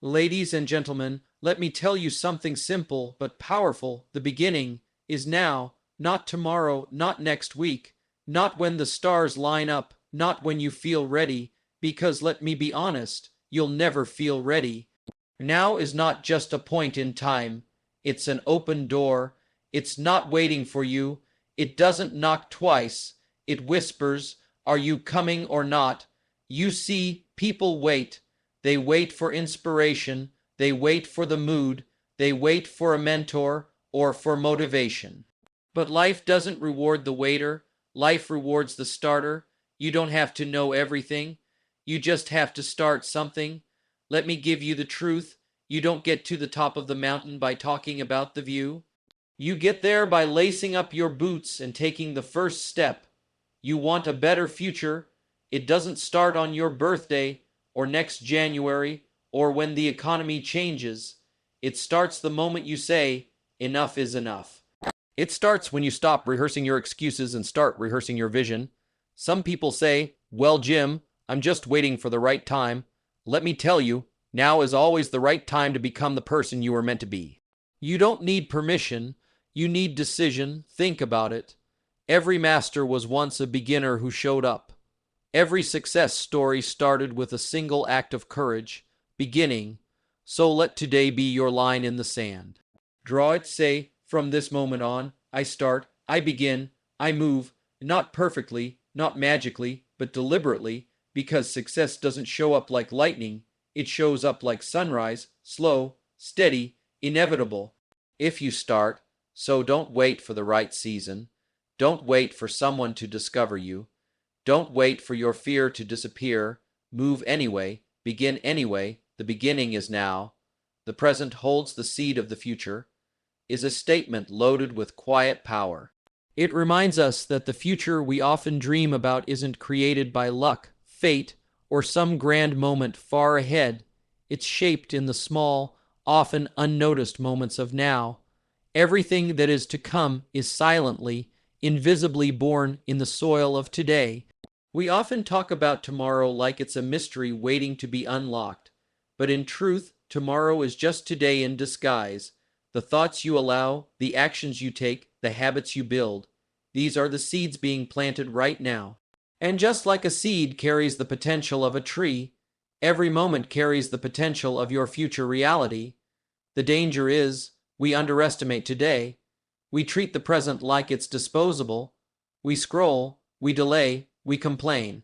Ladies and gentlemen, let me tell you something simple but powerful. The beginning is now, not tomorrow, not next week, not when the stars line up, not when you feel ready, because let me be honest, you'll never feel ready. Now is not just a point in time, it's an open door. It's not waiting for you. It doesn't knock twice. It whispers, "Are you coming or not?" You see, people wait. They wait for inspiration. They wait for the mood. They wait for a mentor or for motivation. But life doesn't reward the waiter. Life rewards the starter. You don't have to know everything. You just have to start something. Let me give you the truth. You don't get to the top of the mountain by talking about the view. You get there by lacing up your boots and taking the first step. You want a better future. It doesn't start on your birthday or next January or when the economy changes. It starts the moment you say, enough is enough. It starts when you stop rehearsing your excuses and start rehearsing your vision. Some people say, "Well, Jim, I'm just waiting for the right time." Let me tell you, now is always the right time to become the person you were meant to be. You don't need permission. You need decision. Think about it. Every master was once a beginner who showed up. Every success story started with a single act of courage, beginning. So let today be your line in the sand. Draw it, say, from this moment on, I start, I begin, I move, not perfectly, not magically, but deliberately, because success doesn't show up like lightning. It shows up like sunrise, slow, steady, inevitable. If you start, so don't wait for the right season. Don't wait for someone to discover you. Don't wait for your fear to disappear. Move anyway. Begin anyway. The beginning is now. The present holds the seed of the future, is a statement loaded with quiet power. It reminds us that the future we often dream about isn't created by luck, fate, or some grand moment far ahead. It's shaped in the small, often unnoticed moments of now. Everything that is to come is silently, invisibly born in the soil of today. We often talk about tomorrow like it's a mystery waiting to be unlocked. But in truth, tomorrow is just today in disguise. The thoughts you allow, the actions you take, the habits you build. These are the seeds being planted right now. And just like a seed carries the potential of a tree, every moment carries the potential of your future reality. The danger is, we underestimate today. We treat the present like it's disposable. We scroll, we delay, we complain.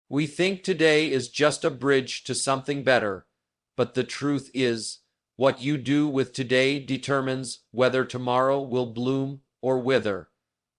We think today is just a bridge to something better. But the truth is, what you do with today determines whether tomorrow will bloom or wither.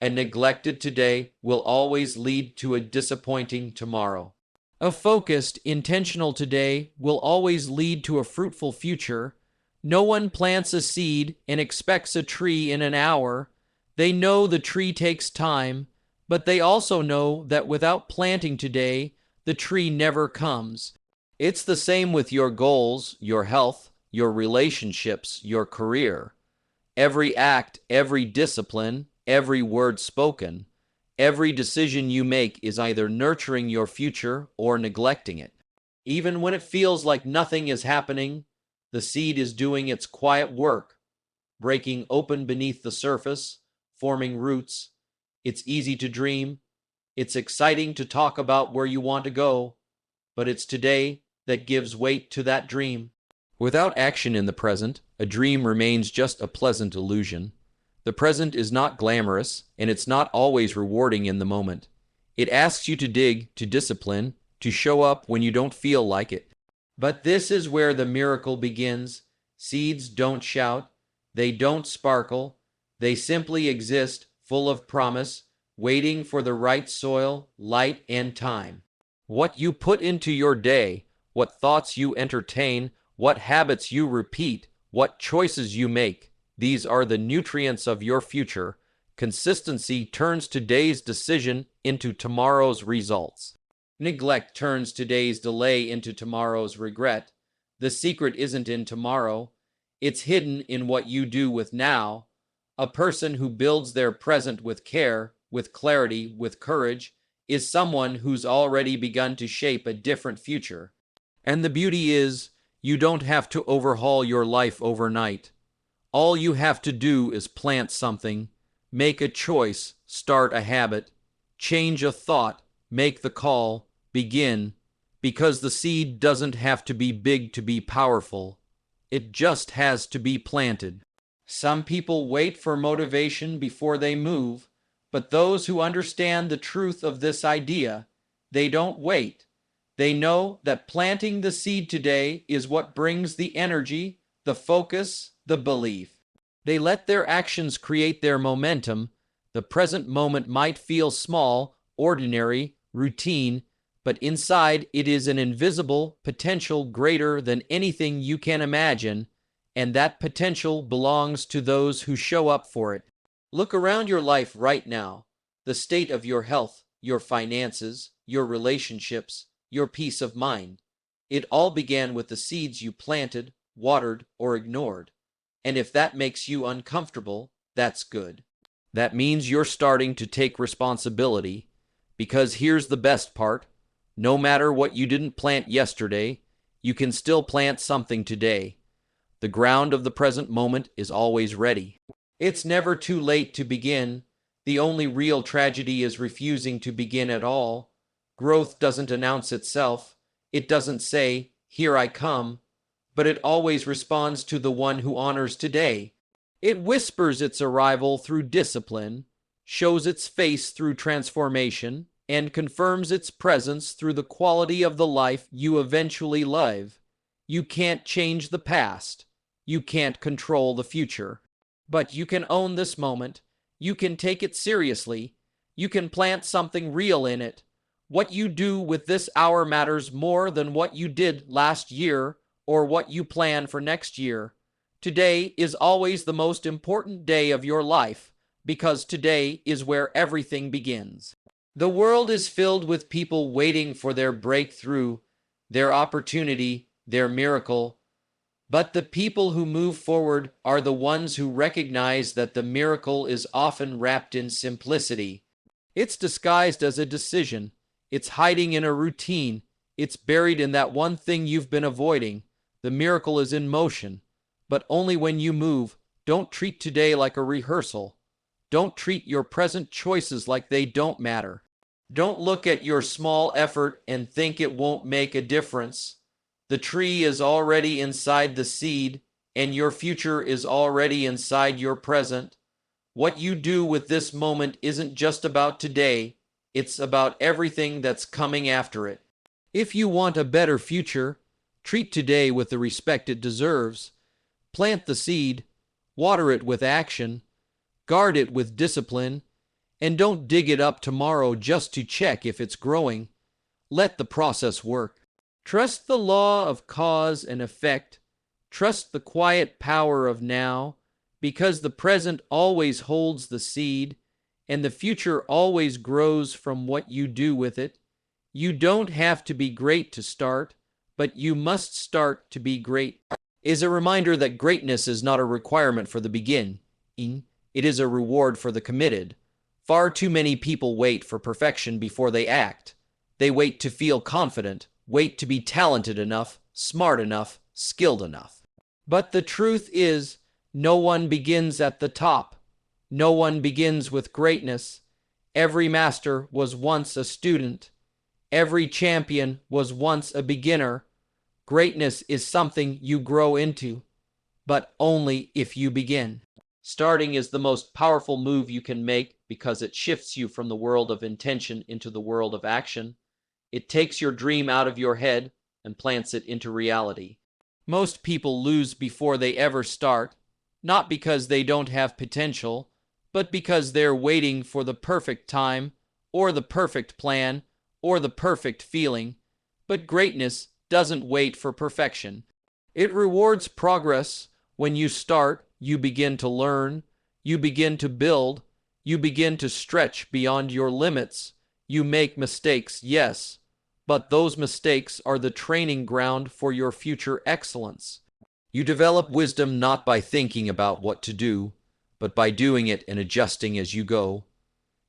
A neglected today will always lead to a disappointing tomorrow. A focused, intentional today will always lead to a fruitful future. No one plants a seed and expects a tree in an hour. They know the tree takes time, but they also know that without planting today, the tree never comes. It's the same with your goals, your health, your relationships, your career. Every act, every discipline, every word spoken, every decision you make is either nurturing your future or neglecting it. Even when it feels like nothing is happening, the seed is doing its quiet work, breaking open beneath the surface, forming roots. It's easy to dream. It's exciting to talk about where you want to go, but it's today that gives weight to that dream. Without action in the present, a dream remains just a pleasant illusion. The present is not glamorous, and it's not always rewarding in the moment. It asks you to dig, to discipline, to show up when you don't feel like it. But this is where the miracle begins. Seeds don't shout, they don't sparkle, they simply exist, full of promise, waiting for the right soil, light, and time. What you put into your day, what thoughts you entertain, what habits you repeat, what choices you make, these are the nutrients of your future. Consistency turns today's decision into tomorrow's results. Neglect turns today's delay into tomorrow's regret. The secret isn't in tomorrow. It's hidden in what you do with now. A person who builds their present with care, with clarity, with courage, is someone who's already begun to shape a different future. And the beauty is, You don't have to overhaul your life overnight. All you have to do is plant something, make a choice, start a habit, change a thought, make the call, begin, because the seed doesn't have to be big to be powerful. It just has to be planted. Some people wait for motivation before they move, but those who understand the truth of this idea, they don't wait. They know that planting the seed today is what brings the energy, the focus, the belief. They let their actions create their momentum. The present moment might feel small, ordinary, routine, but inside it is an invisible potential greater than anything you can imagine, and that potential belongs to those who show up for it. Look around your life right now, the state of your health, your finances, your relationships, your peace of mind. It all began with the seeds you planted, watered, or ignored. And if that makes you uncomfortable, that's good. That means you're starting to take responsibility, because here's the best part. No matter what you didn't plant yesterday, you can still plant something today. The ground of the present moment is always ready. It's never too late to begin. The only real tragedy is refusing to begin at all. Growth doesn't announce itself. It doesn't say, "Here I come," but it always responds to the one who honors today. It whispers its arrival through discipline, shows its face through transformation, and confirms its presence through the quality of the life you eventually live. You can't change the past. You can't control the future. But you can own this moment. You can take it seriously. You can plant something real in it. What you do with this hour matters more than what you did last year or what you plan for next year. Today is always the most important day of your life, because today is where everything begins. The world is filled with people waiting for their breakthrough, their opportunity, their miracle. But the people who move forward are the ones who recognize that the miracle is often wrapped in simplicity. It's disguised as a decision. It's hiding in a routine. It's buried in that one thing you've been avoiding. The miracle is in motion, but only when you move. Don't treat today like a rehearsal. Don't treat your present choices like they don't matter. Don't look at your small effort and think it won't make a difference. The tree is already inside the seed, and your future is already inside your present. What you do with this moment isn't just about today. It's about everything that's coming after it. If you want a better future, treat today with the respect it deserves. Plant the seed, water it with action, guard it with discipline, and don't dig it up tomorrow just to check if it's growing. Let the process work. Trust the law of cause and effect. Trust the quiet power of now, because the present always holds the seed, and the future always grows from what you do with it. You don't have to be great to start, but you must start to be great. Is a reminder that greatness is not a requirement for the beginning. It is a reward for the committed. Far too many people wait for perfection before they act. They wait to feel confident, wait to be talented enough, smart enough, skilled enough. But the truth is, no one begins at the top. No one begins with greatness. Every master was once a student. Every champion was once a beginner. Greatness is something you grow into, but only if you begin. Starting is the most powerful move you can make because it shifts you from the world of intention into the world of action. It takes your dream out of your head and plants it into reality. Most people lose before they ever start, not because they don't have potential, but because they're waiting for the perfect time, or the perfect plan, or the perfect feeling. But greatness doesn't wait for perfection. It rewards progress. When you start, you begin to learn, you begin to build, you begin to stretch beyond your limits. You make mistakes, yes, but those mistakes are the training ground for your future excellence. You develop wisdom not by thinking about what to do, but by doing it and adjusting as you go.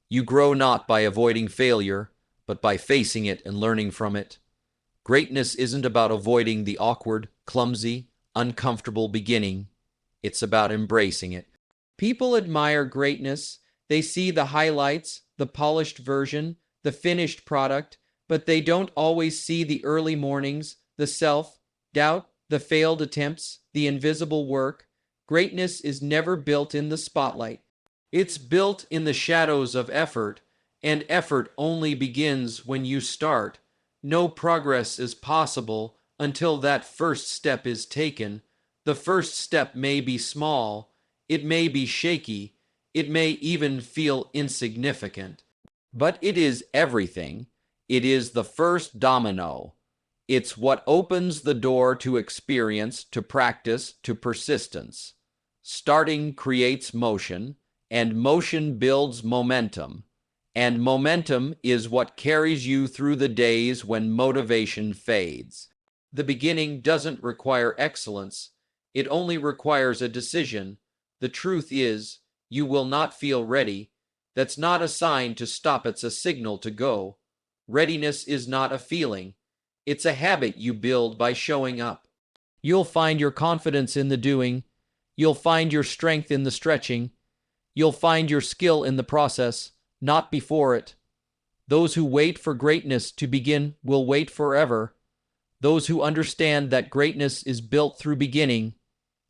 You grow not by avoiding failure, but by facing it and learning from it. Greatness isn't about avoiding the awkward, clumsy, uncomfortable beginning. It's about embracing it. People admire greatness. They see the highlights, the polished version, the finished product, but they don't always see the early mornings, the self-doubt, the failed attempts, the invisible work. Greatness is never built in the spotlight. It's built in the shadows of effort, and effort only begins when you start. No progress is possible until that first step is taken. The first step may be small, it may be shaky, it may even feel insignificant, but it is everything. It is the first domino. It's what opens the door to experience, to practice, to persistence. Starting creates motion, and motion builds momentum. And momentum is what carries you through the days when motivation fades. The beginning doesn't require excellence. It only requires a decision. The truth is, you will not feel ready. That's not a sign to stop, it's a signal to go. Readiness is not a feeling. It's a habit you build by showing up. You'll find your confidence in the doing. You'll find your strength in the stretching. You'll find your skill in the process, not before it. Those who wait for greatness to begin will wait forever. Those who understand that greatness is built through beginning,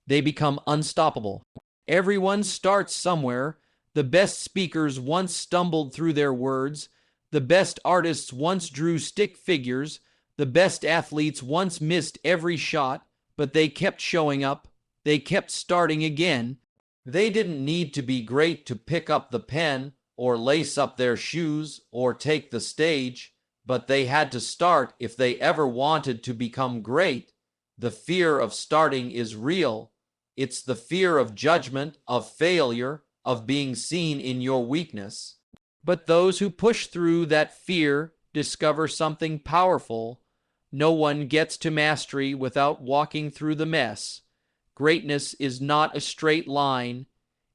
they become unstoppable. Everyone starts somewhere. The best speakers once stumbled through their words. The best artists once drew stick figures. The best athletes once missed every shot, but they kept showing up. They kept starting again. They didn't need to be great to pick up the pen or lace up their shoes or take the stage, but they had to start if they ever wanted to become great. The fear of starting is real. It's the fear of judgment, of failure, of being seen in your weakness. But those who push through that fear discover something powerful. No one gets to mastery without walking through the mess. Greatness is not a straight line.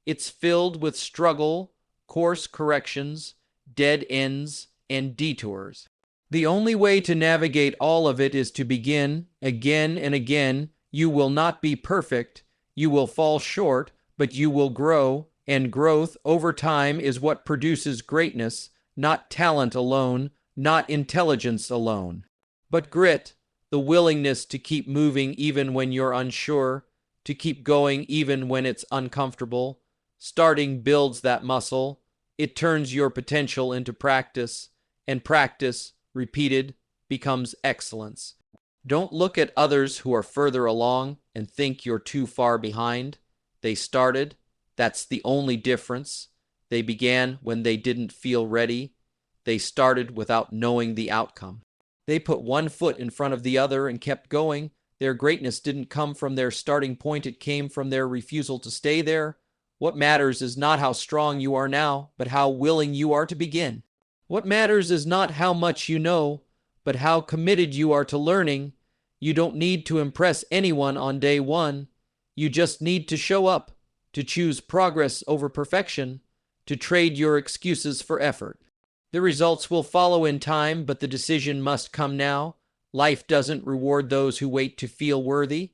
It's filled with struggle, course corrections, dead ends, and detours. The only way to navigate all of it is to begin again and again. You will not be perfect. You will fall short, but you will grow, and growth over time is what produces greatness, not talent alone, not intelligence alone, but grit, the willingness to keep moving even when you're unsure, to keep going even when it's uncomfortable. Starting builds that muscle. It turns your potential into practice, and practice, repeated, becomes excellence. Don't look at others who are further along and think you're too far behind. They started. That's the only difference. They began when they didn't feel ready. They started without knowing the outcome. They put one foot in front of the other and kept going. Their greatness didn't come from their starting point. It came from their refusal to stay there. What matters is not how strong you are now, but how willing you are to begin. What matters is not how much you know, but how committed you are to learning. You don't need to impress anyone on day one. You just need to show up, to choose progress over perfection, to trade your excuses for effort. The results will follow in time, but the decision must come now. Life doesn't reward those who wait to feel worthy.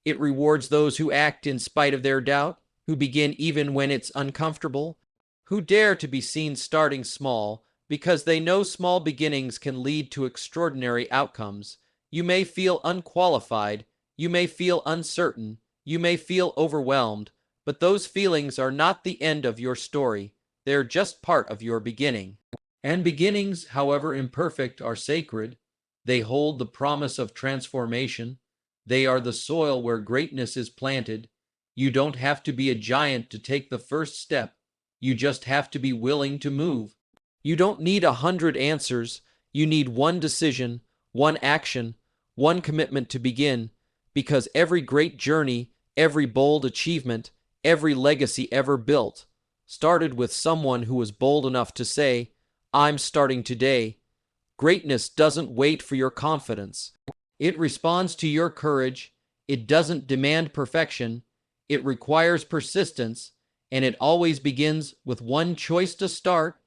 It rewards those who act in spite of their doubt, who begin even when it's uncomfortable, who dare to be seen starting small, because they know small beginnings can lead to extraordinary outcomes. You may feel unqualified, you may feel uncertain, you may feel overwhelmed, but those feelings are not the end of your story. They're just part of your beginning. And beginnings, however imperfect, are sacred. They hold the promise of transformation. They are the soil where greatness is planted. You don't have to be a giant to take the first step. You just have to be willing to move. You don't need 100 answers. You need one decision, one action, one commitment to begin, because every great journey, every bold achievement, every legacy ever built started with someone who was bold enough to say, "I'm starting today." Greatness doesn't wait for your confidence. It responds to your courage. It doesn't demand perfection. It requires persistence, and it always begins with one choice to start,